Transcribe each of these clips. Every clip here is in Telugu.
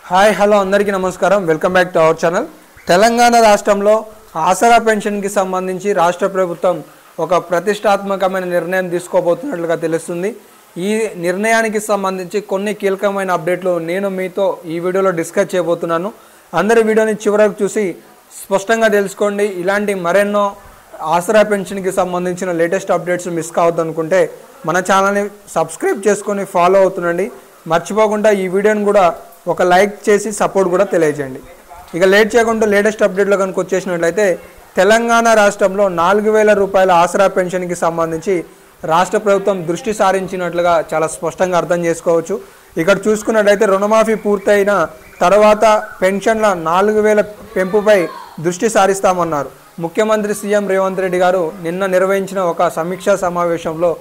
హాయ్ హలో అందరికీ నమస్కారం. Welcome back to our channel. Telangana రాష్ట్రంలో ఆసరా పెన్షన్కి సంబంధించి రాష్ట్ర ప్రభుత్వం ఒక ప్రతిష్టాత్మకమైన నిర్ణయం తీసుకోబోతున్నట్లుగా తెలుస్తుంది. ఈ నిర్ణయానికి సంబంధించి కొన్ని కీలకమైన అప్డేట్లు నేను మీతో ఈ వీడియోలో డిస్కస్ చేయబోతున్నాను. అందరి వీడియోని చివరకు చూసి స్పష్టంగా తెలుసుకోండి. ఇలాంటి మరెన్నో ఆసరా పెన్షన్కి సంబంధించిన లేటెస్ట్ అప్డేట్స్ మిస్ కావద్దు అనుకుంటే మన ఛానల్ని సబ్స్క్రైబ్ చేసుకొని ఫాలో అవుతుండండి. మర్చిపోకుండా ఈ వీడియోని కూడా ఒక లైక్ చేసి సపోర్ట్ కూడా తెలియజేయండి. ఇక లేట్ చేయకుండా లేటెస్ట్ అప్డేట్లో కనుక వచ్చేసినట్లయితే తెలంగాణ రాష్ట్రంలో 4,000 రూపాయల ఆసరా పెన్షన్కి సంబంధించి రాష్ట్ర ప్రభుత్వం దృష్టి సారించినట్లుగా చాలా స్పష్టంగా అర్థం చేసుకోవచ్చు. ఇక్కడ చూసుకున్నట్లయితే రుణమాఫీ పూర్తయిన తర్వాత పెన్షన్ల 4,000 పెంపుపై దృష్టి సారిస్తామన్నారు. ముఖ్యమంత్రి సీఎం రేవంత్ రెడ్డి గారు నిన్న నిర్వహించిన ఒక సమీక్షా సమావేశంలో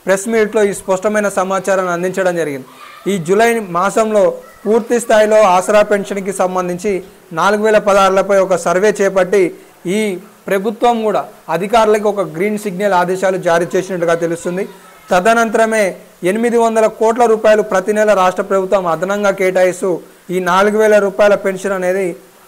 ప్రెస్ మీట్లో ఈ స్పష్టమైన సమాచారాన్ని అందించడం జరిగింది. ఈ జూలై మాసంలో పూర్తి స్థాయిలో ఆసరా పెన్షన్కి సంబంధించి 4,016లపై ఒక సర్వే చేపట్టి ఈ ప్రభుత్వం కూడా అధికారులకు ఒక గ్రీన్ సిగ్నల్ ఆదేశాలు జారీ చేసినట్టుగా తెలుస్తుంది. తదనంతరమే 800 కోట్ల రూపాయలు ప్రతి నెల రాష్ట్ర ప్రభుత్వం అదనంగా కేటాయిస్తూ ఈ 4,000 రూపాయల పెన్షన్ అనేది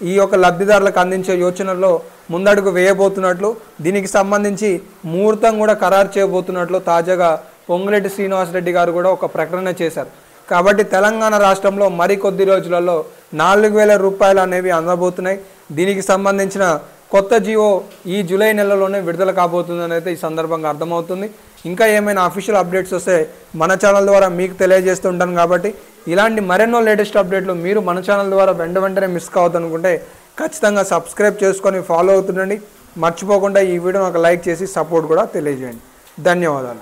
ఈ యొక్క లబ్ధిదారులకు అందించే యోచనలో ముందడుగు వేయబోతున్నట్లు, దీనికి సంబంధించి ముహూర్తం కూడా ఖరారు చేయబోతున్నట్లు తాజాగా పొంగులేటి శ్రీనివాసరెడ్డి గారు కూడా ఒక ప్రకటన చేశారు. కాబట్టి తెలంగాణ రాష్ట్రంలో మరికొద్ది రోజులలో 4,000 రూపాయలు అనేవి అందబోతున్నాయి. దీనికి సంబంధించిన కొత్త జీవో ఈ జూలై నెలలోనే విడుదల కాబోతుందని అయితే ఈ సందర్భంగా అర్థమవుతుంది. ఇంకా ఏమైనా అఫీషియల్ అప్డేట్స్ వస్తే మన ఛానల్ ద్వారా మీకు తెలియజేస్తుంటాను. కాబట్టి ఇలాంటి మరెన్నో లేటెస్ట్ అప్డేట్లు మీరు మన ఛానల్ ద్వారా వెంటనే మిస్ కావద్దు అనుకుంటే ఖచ్చితంగా సబ్స్క్రైబ్ చేసుకొని ఫాలో అవుతుండండి. మర్చిపోకుండా ఈ వీడియోని ఒక లైక్ చేసి సపోర్ట్ కూడా తెలియజేయండి. ధన్యవాదాలు.